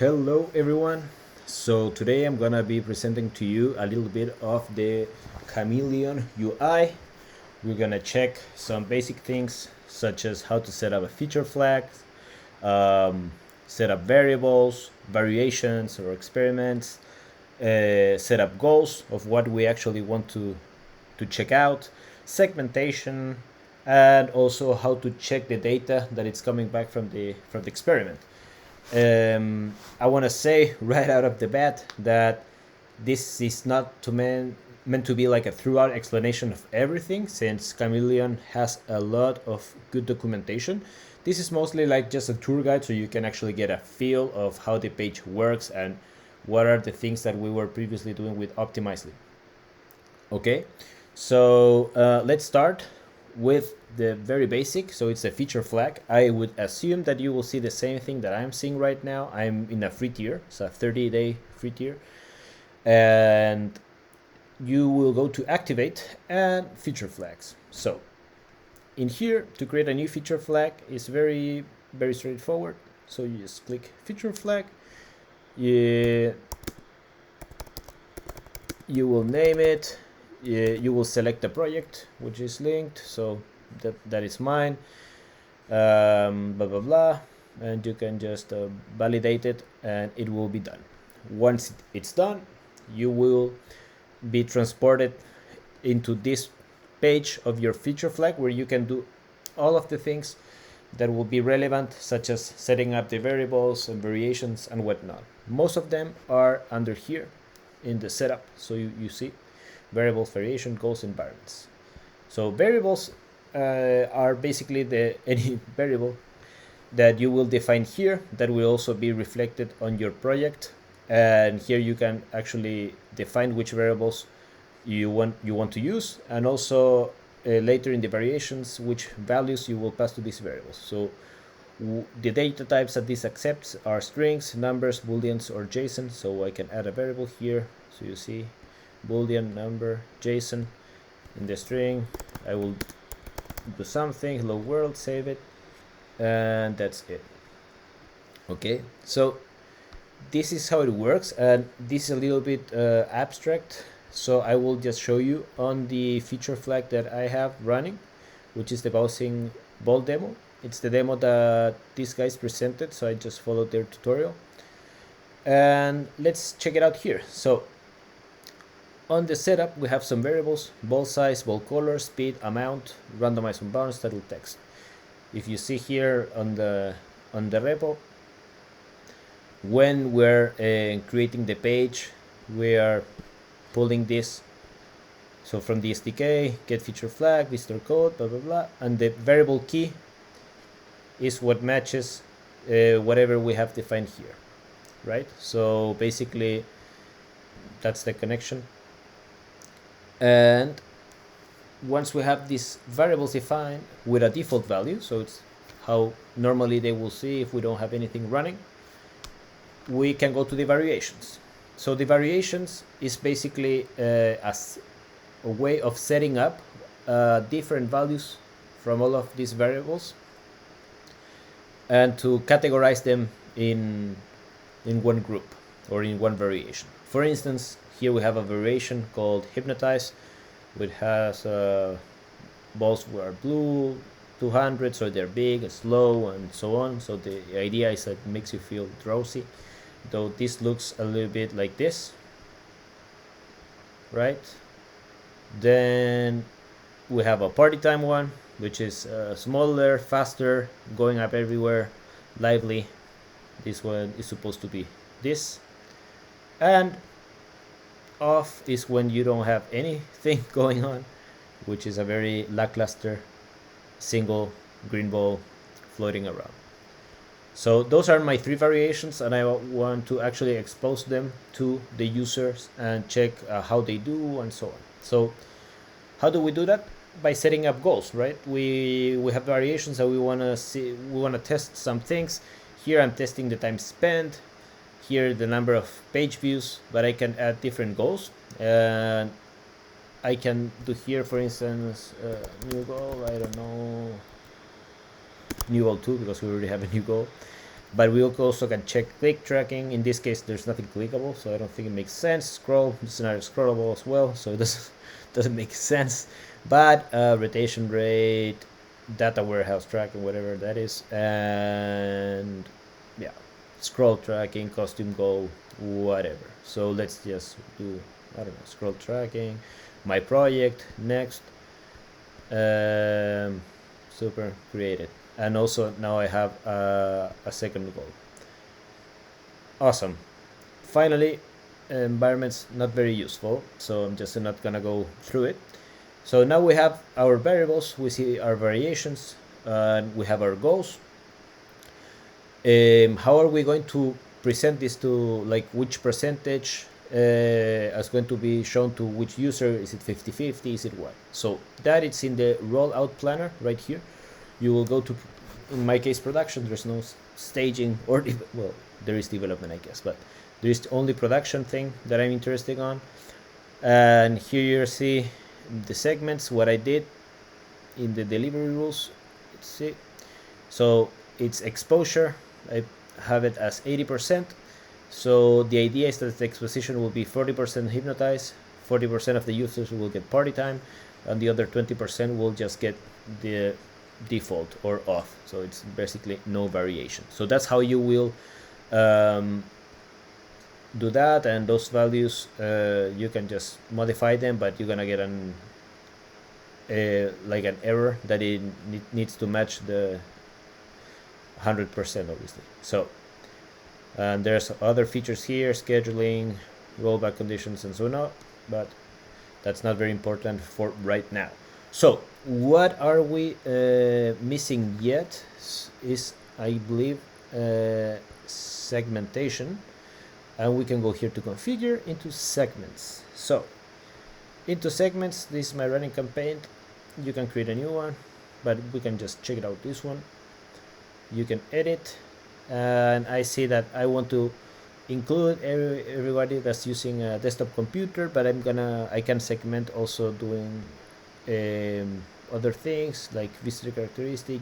Hello everyone. So today I'm gonna be presenting to you a little bit of the Kameleoon UI. We're gonna check some basic things such as how to set up a feature flag, um, set up variables, variations or experiments, set up goals of what we actually want to check out, segmentation, and also how to check the data that it's coming back from the experiment. I want to say right out of the bat that this is not meant to be like a throughout explanation of everything, since Chameleon has a lot of good documentation. This is mostly like just a tour guide so you can actually get a feel of how the page works and what are the things that we were previously doing with Optimizely. Okay, so let's start with the very basic. So it's a feature flag. I would assume that you will see the same thing that I'm seeing right now. I'm in a free tier, it's a 30-day free tier, and you will go to activate and feature flags. So in here, to create a new feature flag is very straightforward. So you just click feature flag. You will name it. You will select the project which is linked, so that is mine. Blah blah blah, and you can just validate it and it will be done. Once it's done, you will be transported into this page of your feature flag where you can do all of the things that will be relevant, such as setting up the variables and variations and whatnot. Most of them are under here in the setup. So you see variables, variation, goals, environments. So variables are basically any variable that you will define here that will also be reflected on your project. And here you can actually define which variables you want to use, and also later in the variations which values you will pass to these variables. So the data types that this accepts are strings, numbers, booleans, or JSON. So I can add a variable here. So you see boolean, number, JSON. In the string I will do something, hello world, save it, and that's it. Okay, so this is how it works, and this is a little bit abstract, so I will just show you on the feature flag that I have running, which is the bouncing ball demo. It's the demo that these guys presented, so I just followed their tutorial. And let's check it out here. So on the setup, we have some variables: ball size, ball color, speed, amount, randomized unbound, title, text. If you see here on the repo, when we're creating the page, we are pulling this. So from the SDK, get feature flag, visitor code, blah blah blah, and the variable key is what matches whatever we have defined here, right? So basically, that's the connection. And once we have these variables defined with a default value, so it's how normally they will see if we don't have anything running, we can go to the variations. So the variations is basically as a way of setting up different values from all of these variables and to categorize them in one group or in one variation. For instance, here we have a variation called hypnotize, which has balls are blue, 200, so they're big, slow, and so on. So the idea is that it makes you feel drowsy, though this looks a little bit like this, right? Then we have a party time one, which is smaller, faster, going up everywhere, lively. This one is supposed to be this. And off is when you don't have anything going on, which is a very lackluster single green ball floating around. So those are my three variations, and I want to actually expose them to the users and check how they do and so on. So how do we do that? By setting up goals, right? We have variations that we want to see, we want to test some things. Here I'm testing the time spent, here the number of page views, but I can add different goals. And I can do here, for instance, new goal, I don't know, new goal 2, because we already have a new goal. but we also can check click tracking. In this case, there's nothing clickable, so I don't think it makes sense. Scroll, it's not scrollable as well, so it doesn't make sense. But rotation rate, data warehouse tracking, whatever that is, and yeah, scroll tracking, costume goal, whatever. So let's just do, I don't know, scroll tracking, my project, next, super, created. And also now I have a second goal. Awesome. Finally, environment's not very useful, so I'm just not gonna go through it. So now we have our variables, we see our variations, and we have our goals. How are we going to present this to, like, which percentage is going to be shown to which user? Is it 50-50? Is it what? So that it's in the rollout planner right here. You will go to, in my case, production. There's no staging or, well, there is development, I guess, but there is only production thing that I'm interested on. And here you see the segments, what I did in the delivery rules. Let's see. So it's exposure. I have it as 80%. So the idea is that the exposition will be 40% hypnotized, 40% of the users will get party time, and the other 20% will just get the default or off. So it's basically no variation. So that's how you will do that, and those values you can just modify them, but you're gonna get an like an error that it needs to match the 100%, obviously. So and there's other features here, scheduling, rollback conditions, and so on, but that's not very important for right now. So what are we missing yet is, I believe, segmentation, and we can go here to configure into segments. So into segments, this is my running campaign. You can create a new one, but we can just check it out, this one. You can edit, and I see that I want to include everybody that's using a desktop computer, but I can segment also doing other things like visitor characteristic,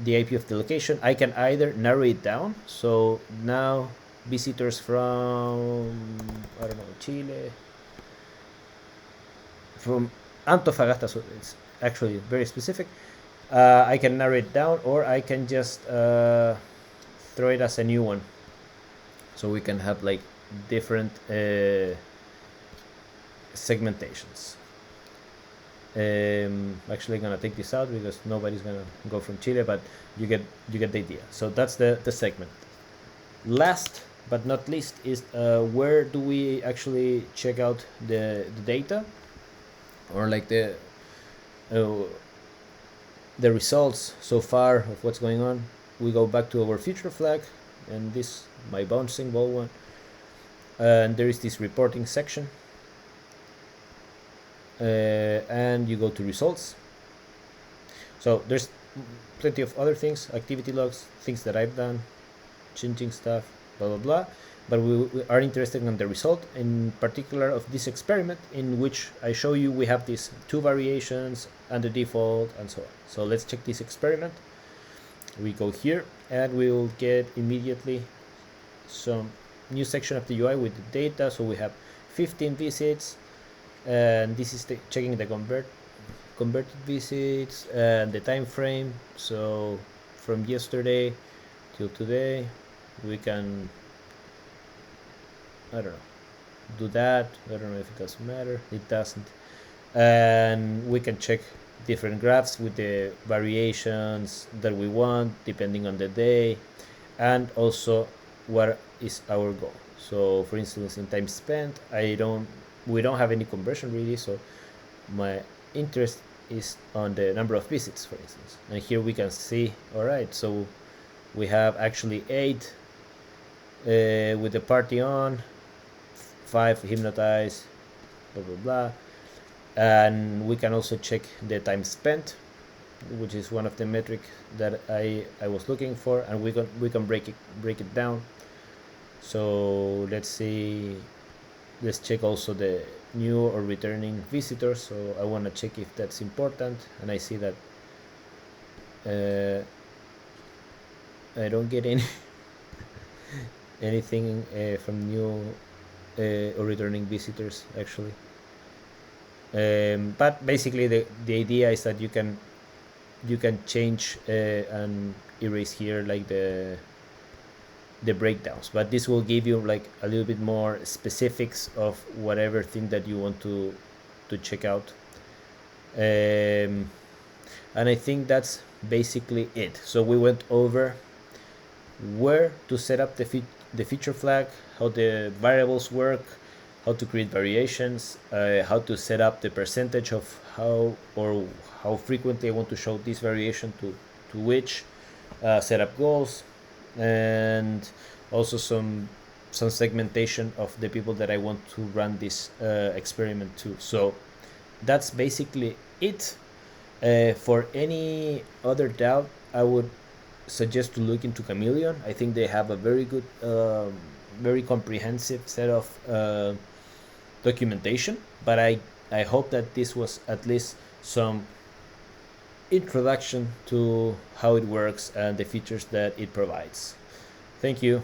the IP of the location. I can either narrow it down, so now visitors from, I don't know, Chile, from Antofagasta, so it's actually very specific. I can narrow it down, or I can just throw it as a new one, so we can have like different segmentations. Actually gonna take this out because nobody's gonna go from Chile, but you get the idea. So that's the segment. Last but not least is where do we actually check out the data, or like the results so far of what's going on. We go back to our feature flag, and this, my bouncing ball one, and there is this reporting section, and you go to results. So there's plenty of other things, activity logs, things that I've done, changing stuff, blah blah blah, but we are interested in the result, in particular of this experiment, in which I show you we have these two variations and the default and so on. So let's check this experiment. We go here, and we will get immediately some new section of the UI with the data. So we have 15 visits, and this is checking the converted visits and the time frame. So from yesterday till today, we can, I don't know, do that. I don't know if it doesn't matter. It doesn't. And we can check different graphs with the variations that we want depending on the day, and also what is our goal. So for instance, in time spent, we don't have any conversion really, so my interest is on the number of visits, for instance. And here we can see, all right, so we have actually 8 with the party on, 5 hypnotized, blah blah blah. And we can also check the time spent, which is one of the metrics that I was looking for, and we can break it down. So let's see, let's check also the new or returning visitors. So I want to check if that's important, and I see that I don't get any anything from new or returning visitors actually. But basically the idea is that you can change and erase here like the breakdowns, but this will give you like a little bit more specifics of whatever thing that you want to check out. And I think that's basically it. So we went over where to set up the feature flag, how the variables work, how to create variations, how to set up the percentage of how frequently I want to show this variation to which, set up goals, and also some segmentation of the people that I want to run this experiment to. So that's basically it. For any other doubt, I would suggest to look into Kameleoon. I think they have a very good, very comprehensive set of documentation. But I hope that this was at least some introduction to how it works and the features that it provides. Thank you.